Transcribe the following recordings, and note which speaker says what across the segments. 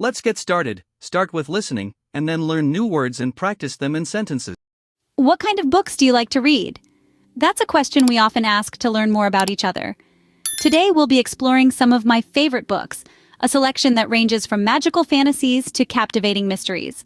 Speaker 1: Let's get started. Start with listening, and then learn new words and practice them in sentences.
Speaker 2: What kind of books do you like to read? That's a question we often ask to learn more about each other. Today we'll be exploring some of my favorite books, a selection that ranges from magical fantasies to captivating mysteries.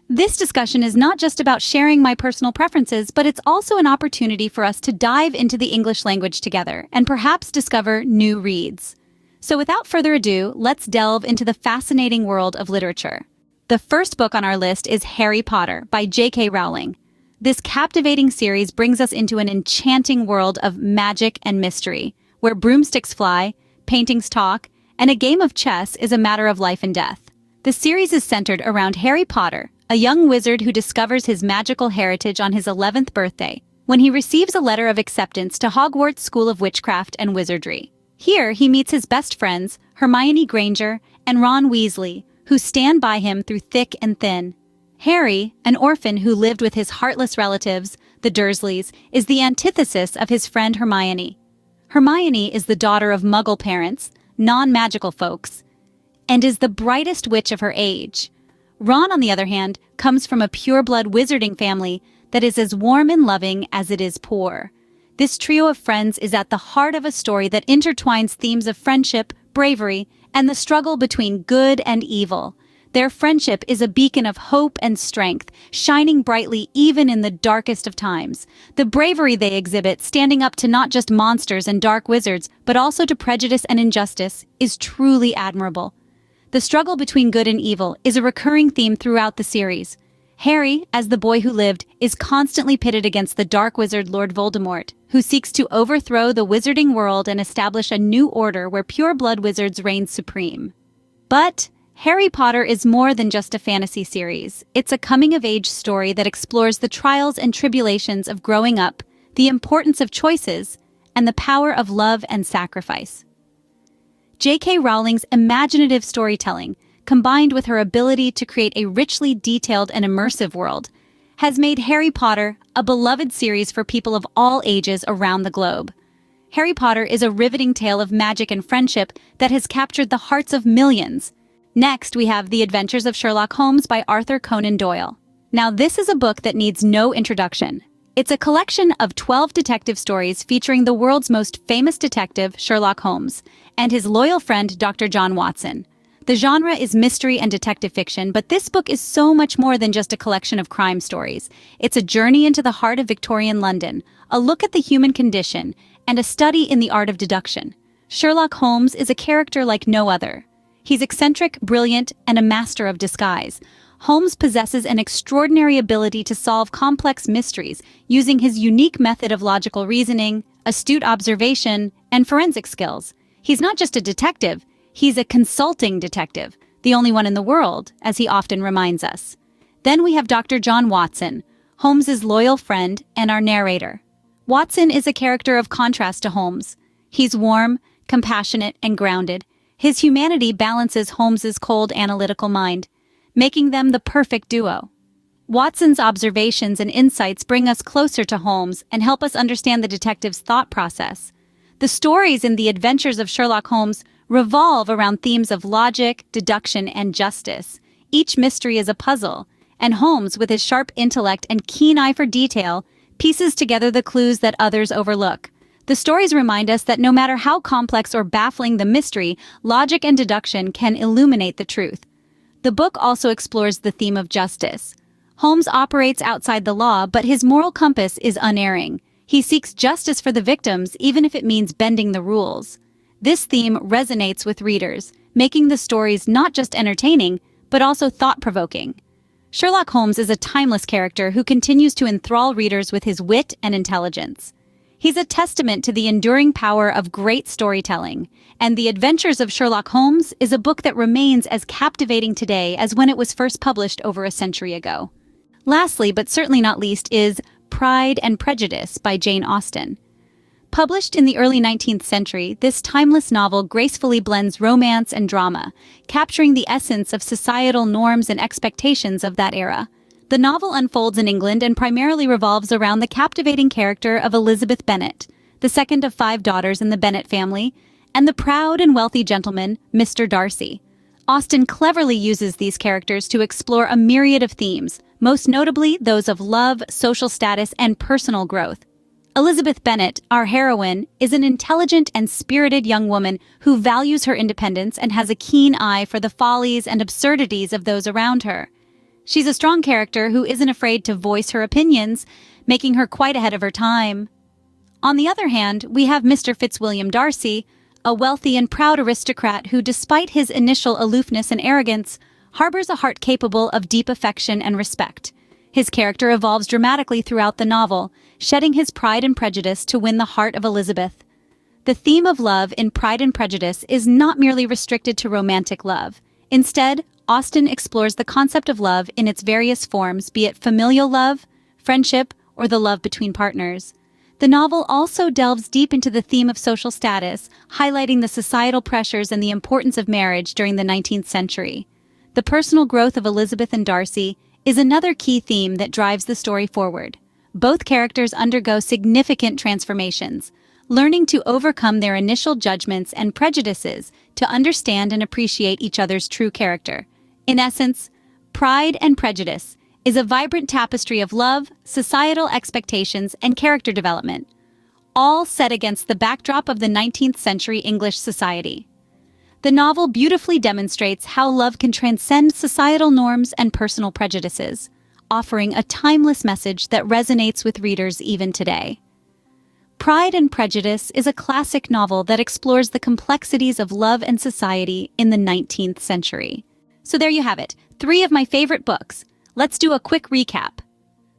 Speaker 2: This discussion is not just about sharing my personal preferences, but it's also an opportunity for us to dive into the English language together and perhaps discover new reads. So without further ado, let's delve into the fascinating world of literature. The first book on our list is Harry Potter by J.K. Rowling. This captivating series brings us into an enchanting world of magic and mystery, where broomsticks fly, paintings talk, and a game of chess is a matter of life and death. The series is centered around Harry Potter, a young wizard who discovers his magical heritage on his 11th birthday, when he receives a letter of acceptance to Hogwarts School of Witchcraft and Wizardry. Here, he meets his best friends, Hermione Granger and Ron Weasley, who stand by him through thick and thin. Harry, an orphan who lived with his heartless relatives, the Dursleys, is the antithesis of his friend Hermione. Hermione is the daughter of Muggle parents, non-magical folks, and is the brightest witch of her age. Ron, on the other hand, comes from a pure-blood wizarding family that is as warm and loving as it is poor. This trio of friends is at the heart of a story that intertwines themes of friendship, bravery, and the struggle between good and evil. Their friendship is a beacon of hope and strength, shining brightly even in the darkest of times. The bravery they exhibit, standing up to not just monsters and dark wizards, but also to prejudice and injustice, is truly admirable. The struggle between good and evil is a recurring theme throughout the series. Harry, as the boy who lived, is constantly pitted against the dark wizard Lord Voldemort, who seeks to overthrow the wizarding world and establish a new order where pure-blood wizards reign supreme. But Harry Potter is more than just a fantasy series. It's a coming-of-age story that explores the trials and tribulations of growing up, the importance of choices, and the power of love and sacrifice. J.K. Rowling's imaginative storytelling, combined with her ability to create a richly detailed and immersive world, has made Harry Potter a beloved series for people of all ages around the globe. Harry Potter is a riveting tale of magic and friendship that has captured the hearts of millions. Next, we have The Adventures of Sherlock Holmes by Arthur Conan Doyle. Now, this is a book that needs no introduction. It's a collection of 12 detective stories featuring the world's most famous detective, Sherlock Holmes, and his loyal friend, Dr. John Watson. The genre is mystery and detective fiction, but this book is so much more than just a collection of crime stories. It's a journey into the heart of Victorian London, a look at the human condition, and a study in the art of deduction. Sherlock Holmes is a character like no other. He's eccentric, brilliant, and a master of disguise. Holmes possesses an extraordinary ability to solve complex mysteries using his unique method of logical reasoning, astute observation, and forensic skills. He's not just a detective, he's a consulting detective, the only one in the world, as he often reminds us. Then we have Dr. John Watson, Holmes's loyal friend and our narrator. Watson is a character of contrast to Holmes. He's warm, compassionate, and grounded. His humanity balances Holmes's cold, analytical mind, making them the perfect duo. Watson's observations and insights bring us closer to Holmes and help us understand the detective's thought process. The stories in The Adventures of Sherlock Holmes revolve around themes of logic, deduction, and justice. Each mystery is a puzzle, and Holmes, with his sharp intellect and keen eye for detail, pieces together the clues that others overlook. The stories remind us that no matter how complex or baffling the mystery, logic and deduction can illuminate the truth. The book also explores the theme of justice. Holmes operates outside the law, but his moral compass is unerring. He seeks justice for the victims, even if it means bending the rules. This theme resonates with readers, making the stories not just entertaining, but also thought-provoking. Sherlock Holmes is a timeless character who continues to enthrall readers with his wit and intelligence. He's a testament to the enduring power of great storytelling, and The Adventures of Sherlock Holmes is a book that remains as captivating today as when it was first published over a century ago. Lastly, but certainly not least, is Pride and Prejudice by Jane Austen. Published in the early 19th century, this timeless novel gracefully blends romance and drama, capturing the essence of societal norms and expectations of that era. The novel unfolds in England and primarily revolves around the captivating character of Elizabeth Bennet, the second of 5 daughters in the Bennet family, and the proud and wealthy gentleman, Mr. Darcy. Austen cleverly uses these characters to explore a myriad of themes, most notably those of love, social status, and personal growth. Elizabeth Bennet, our heroine, is an intelligent and spirited young woman who values her independence and has a keen eye for the follies and absurdities of those around her. She's a strong character who isn't afraid to voice her opinions, making her quite ahead of her time. On the other hand, we have Mr. Fitzwilliam Darcy, a wealthy and proud aristocrat who, despite his initial aloofness and arrogance, harbors a heart capable of deep affection and respect. His character evolves dramatically throughout the novel, shedding his pride and prejudice to win the heart of Elizabeth. The theme of love in Pride and Prejudice is not merely restricted to romantic love. Instead, Austen explores the concept of love in its various forms, be it familial love, friendship, or the love between partners. The novel also delves deep into the theme of social status, highlighting the societal pressures and the importance of marriage during the 19th century. The personal growth of Elizabeth and Darcy is another key theme that drives the story forward. Both characters undergo significant transformations, learning to overcome their initial judgments and prejudices to understand and appreciate each other's true character. In essence, Pride and Prejudice is a vibrant tapestry of love, societal expectations, and character development, all set against the backdrop of the 19th century English society. The novel beautifully demonstrates how love can transcend societal norms and personal prejudices, offering a timeless message that resonates with readers even today. Pride and Prejudice is a classic novel that explores the complexities of love and society in the 19th century. So there you have it, 3 of my favorite books. Let's do a quick recap.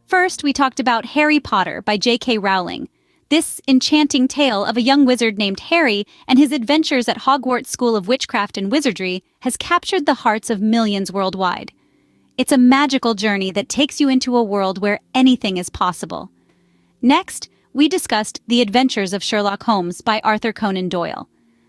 Speaker 2: First, we talked about Harry Potter by J.K. Rowling. This enchanting tale of a young wizard named Harry and his adventures at Hogwarts School of Witchcraft and Wizardry has captured the hearts of millions worldwide. It's a magical journey that takes you into a world where anything is possible. Next, we discussed The Adventures of Sherlock Holmes by Arthur Conan Doyle.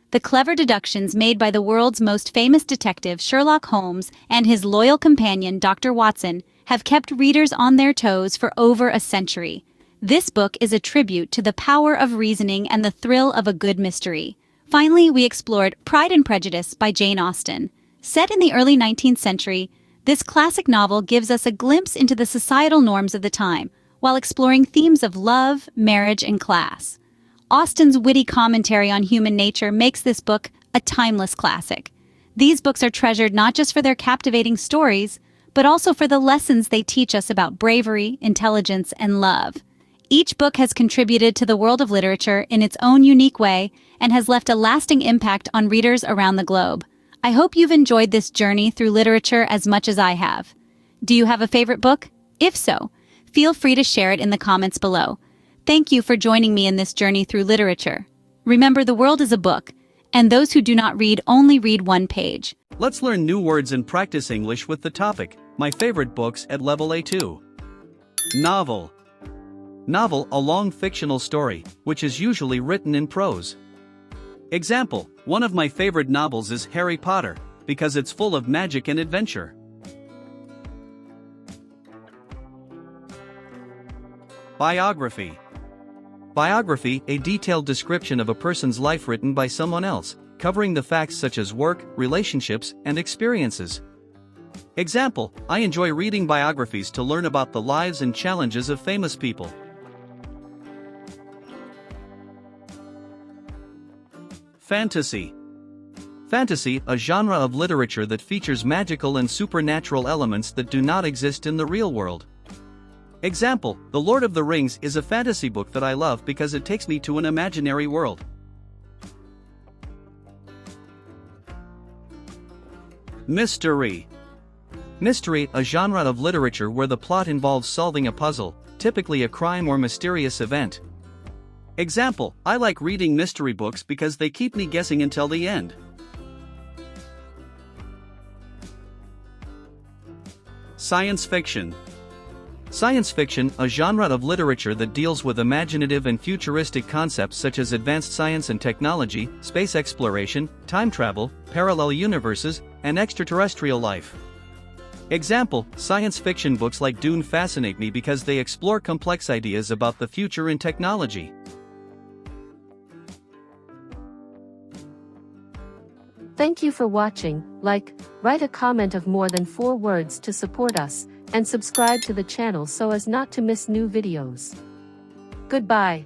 Speaker 2: The clever deductions made by the world's most famous detective, Sherlock Holmes, and his loyal companion, Dr. Watson, have kept readers on their toes for over a century. This book is a tribute to the power of reasoning and the thrill of a good mystery. Finally, we explored Pride and Prejudice by Jane Austen. Set in the early 19th century, this classic novel gives us a glimpse into the societal norms of the time, while exploring themes of love, marriage, and class. Austen's witty commentary on human nature makes this book a timeless classic. These books are treasured not just for their captivating stories, but also for the lessons they teach us about bravery, intelligence, and love. Each book has contributed to the world of literature in its own unique way and has left a lasting impact on readers around the globe. I hope you've enjoyed this journey through literature as much as I have. Do you have a favorite book? If so, feel free to share it in the comments below. Thank you for joining me in this journey through literature. Remember, the world is a book, and those who do not read only read one page.
Speaker 1: Let's learn new words and practice English with the topic, my favorite books at level A2. Novel. Novel, a long fictional story, which is usually written in prose. Example, one of my favorite novels is Harry Potter, because it's full of magic and adventure. Biography. Biography, a detailed description of a person's life written by someone else, covering the facts such as work, relationships, and experiences. Example, I enjoy reading biographies to learn about the lives and challenges of famous people. Fantasy. Fantasy, a genre of literature that features magical and supernatural elements that do not exist in the real world. Example, The Lord of the Rings is a fantasy book that I love because it takes me to an imaginary world. Mystery. Mystery, a genre of literature where the plot involves solving a puzzle, typically a crime or mysterious event. Example, I like reading mystery books because they keep me guessing until the end. Science fiction. Science fiction, a genre of literature that deals with imaginative and futuristic concepts such as advanced science and technology, space exploration, time travel, parallel universes, and extraterrestrial life. Example, science fiction books like Dune fascinate me because they explore complex ideas about the future in technology.
Speaker 3: Thank you for watching. Like, write a comment of more than 4 words to support us, and subscribe to the channel so as not to miss new videos. Goodbye.